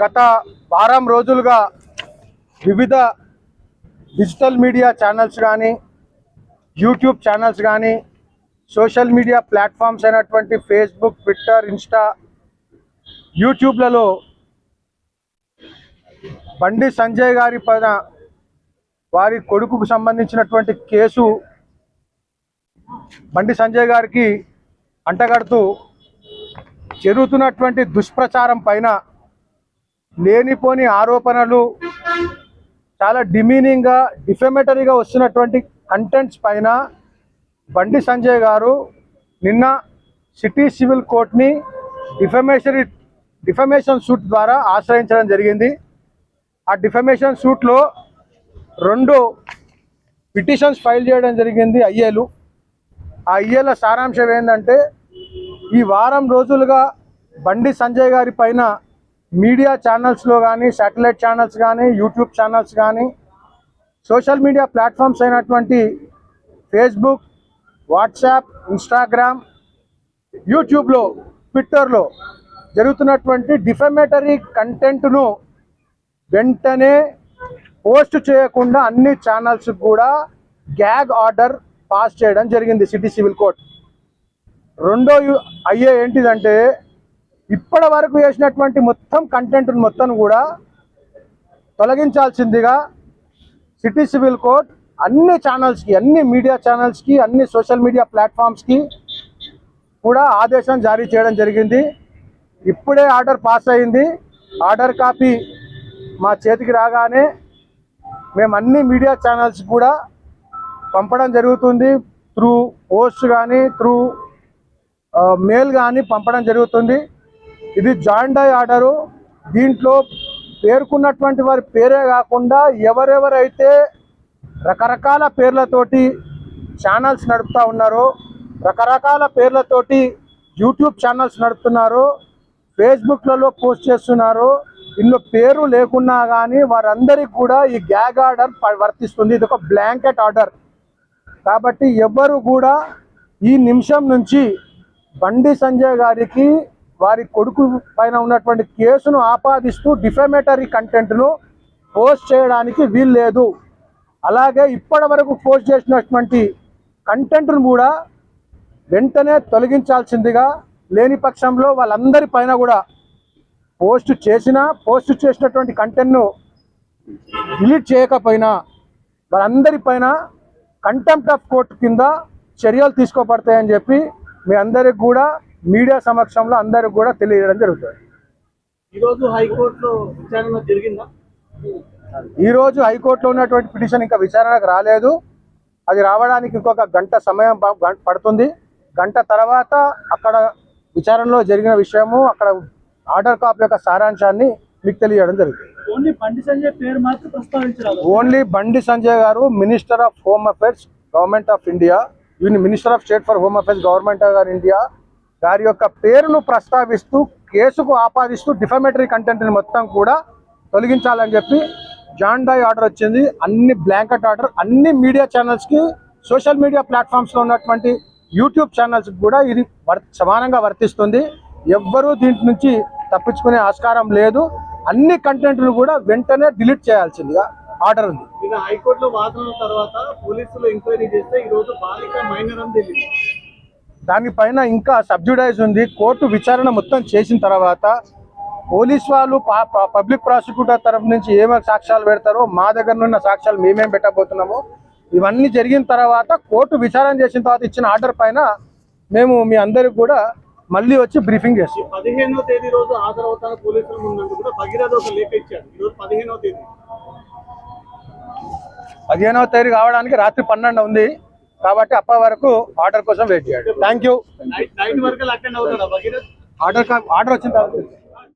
గత వారం రోజులుగా వివిధ డిజిటల్ మీడియా ఛానల్స్ కానీ యూట్యూబ్ ఛానల్స్ కానీ సోషల్ మీడియా ప్లాట్ఫామ్స్ అయినటువంటి Facebook, Twitter, Insta, యూట్యూబ్లలో Bandi Sanjay గారి పైన వారి కొడుకుకు సంబంధించినటువంటి కేసు బండి సంజయ్ గారికి అంటగడుతూ జరుగుతున్నటువంటి దుష్ప్రచారం పైన లేనిపోని ఆరోపణలు, చాలా డిమీనింగ్గా డిఫెమేటరీగా వస్తున్నటువంటి కంటెంట్స్ పైన బండి సంజయ్ గారు నిన్న సిటీ సివిల్ కోర్టుని డిఫమేషన్ సూట్ ద్వారా ఆశ్రయించడం జరిగింది. ఆ డిఫమేషన్ సూట్లో 2 పిటిషన్స్ ఫైల్ చేయడం జరిగింది ఐఏలు. ఆ ఐఏల సారాంశం ఏంటంటే, ఈ వారం రోజులుగా బండి సంజయ్ గారి పైన మీడియా ఛానల్స్లో కానీ, శాటిలైట్ ఛానల్స్ కానీ, యూట్యూబ్ ఛానల్స్ కానీ, సోషల్ మీడియా ప్లాట్ఫామ్స్ అయినటువంటి ఫేస్బుక్, వాట్సాప్, ఇన్స్టాగ్రామ్, యూట్యూబ్లో, ట్విట్టర్లో జరుగుతున్నటువంటి డిఫమేటరీ కంటెంట్ను వెంటనే పోస్ట్ చేయకుండా అన్ని ఛానల్స్ కూడా గ్యాగ్ ఆర్డర్ పాస్ చేయడం జరిగింది సిటీ సివిల్ కోర్ట్. రెండో అయ్యే ఏంటిదంటే, ఇప్పటి వరకు చేసినటువంటి మొత్తం కంటెంట్ మొత్తం కూడా తొలగించాల్సిందిగా సిటీ సివిల్ కోర్ట్ అన్ని ఛానల్స్కి, అన్ని మీడియా ఛానల్స్కి, అన్ని సోషల్ మీడియా ప్లాట్ఫామ్స్కి కూడా ఆదేశం జారీ చేయడం జరిగింది. ఇప్పుడే ఆర్డర్ పాస్ అయింది. ఆర్డర్ కాపీ మా చేతికి రాగానే మేము అన్ని మీడియా ఛానల్స్ కూడా పంపడం జరుగుతుంది. త్రూ పోస్ట్ కానీ, త్రూ మెయిల్ కానీ పంపడం జరుగుతుంది. ఇది జాయింట్ డై ఆర్డరు. దీంట్లో పేర్కొన్నటువంటి వారి పేరే కాకుండా ఎవరెవరైతే రకరకాల పేర్లతోటి ఛానల్స్ నడుపుతూ ఉన్నారో, రకరకాల పేర్లతోటి యూట్యూబ్ ఛానల్స్ నడుపుతున్నారో, ఫేస్బుక్లలో పోస్ట్ చేస్తున్నారో, ఇందులో పేరు లేకున్నా కానీ వారందరికీ కూడా ఈ గ్యాగ్ ఆర్డర్ వర్తిస్తుంది. ఇది ఒక బ్లాంకెట్ ఆర్డర్. కాబట్టి ఎవరు కూడా ఈ నిమిషం నుంచి బండి సంజయ్ గారికి వారి కొడుకు పైన ఉన్నటువంటి కేసును ఆపాదిస్తూ డిఫమేటరీ కంటెంట్ను పోస్ట్ చేయడానికి వీలు లేదు. అలాగే ఇప్పటి వరకు పోస్ట్ చేసినటువంటి కంటెంట్ను కూడా వెంటనే తొలగించాల్సిందిగా, లేని పక్షంలో వాళ్ళందరి పైన కూడా పోస్ట్ చేసినటువంటి కంటెంట్ను డిలీట్ చేయకపోయినా వాళ్ళందరి పైన కంటెంప్ట్ ఆఫ్ కోర్ట్ కింద చర్యలు తీసుకోబడతాయని చెప్పి మీ అందరికి కూడా మీడియా సమక్షంలో అందరికి కూడా తెలియజేయడం జరుగుతుంది. ఈరోజు హైకోర్టులో విచారణ జరిగిందా? ఈరోజు హైకోర్టులో ఉన్నటువంటి పిటిషన్ ఇంకా విచారణకు రాలేదు. అది రావడానికి ఇంకొక గంట సమయం పడుతుంది. గంట తర్వాత అక్కడ విచారణలో జరిగిన విషయము, అక్కడ ఆర్డర్ కాపీ యొక్క సారాంశాన్ని మీకు తెలియజేయడం జరుగుతుంది. ఓన్లీ బండి సంజయ్ పేరు మాత్రం ప్రస్తావించారు. ఓన్లీ బండి సంజయ్ గారు minister of home affairs government of India, minister of state for home affairs government of India గారి యొక్క పేరును ప్రస్తావిస్తూ కేసుకు ఆపాదిస్తూ డిఫమేటరీ కంటెంట్ని మొత్తం కూడా తొలగించాలని చెప్పి జాయింట్ డై ఆర్డర్ వచ్చింది. అన్ని బ్లాంకెట్ ఆర్డర్ అన్ని మీడియా ఛానల్స్కి, సోషల్ మీడియా ప్లాట్ఫామ్స్లో ఉన్నటువంటి యూట్యూబ్ ఛానల్స్కి కూడా ఇది సమానంగా వర్తిస్తుంది. ఎవ్వరూ దీంట్ నుంచి తప్పించుకునే ఆస్కారం లేదు. అన్ని కంటెంట్ను కూడా వెంటనే డిలీట్ చేయాల్సిందిగా ఆర్డర్ ఉంది. హైకోర్టులో వాదనల తర్వాత పోలీసులు ఎంక్వైరీ చేస్తే ఈరోజు బాలిక మైనర్ అని తెలియదు. దానిపైన ఇంకా సబ్జుడైజ్ ఉంది. కోర్టు విచారణ మొత్తం చేసిన తర్వాత పోలీస్ వాళ్ళు పబ్లిక్ ప్రాసిక్యూటర్ తరఫు నుంచి ఏమేమి సాక్ష్యాలు పెడతారో, మా దగ్గర ఉన్న సాక్ష్యాలు మేమేం పెట్టబోతున్నామో ఇవన్నీ జరిగిన తర్వాత కోర్టు విచారణ చేసిన తర్వాత ఇచ్చిన ఆర్డర్ పైన మేము మీ అందరికి కూడా మళ్ళీ వచ్చి బ్రీఫింగ్ చేస్తాం. 15వ తేదీ రోజు హాజరవుతాను పోలీసుల ముందు కూడా భగీరథ ఒక లేఖ ఇచ్చారు. ఈరోజు 15వ తేదీ 15వ తేదీ కావడానికి రాత్రి 12 ఉంది. కాబట్టి అప్పటి వరకు ఆర్డర్ కోసం వెయిట్ చేయండి. Thank you. నైట్ వరకు అటెండ్ అవుతారా భగీరథ? ఆర్డర్ వచ్చిన తర్వాత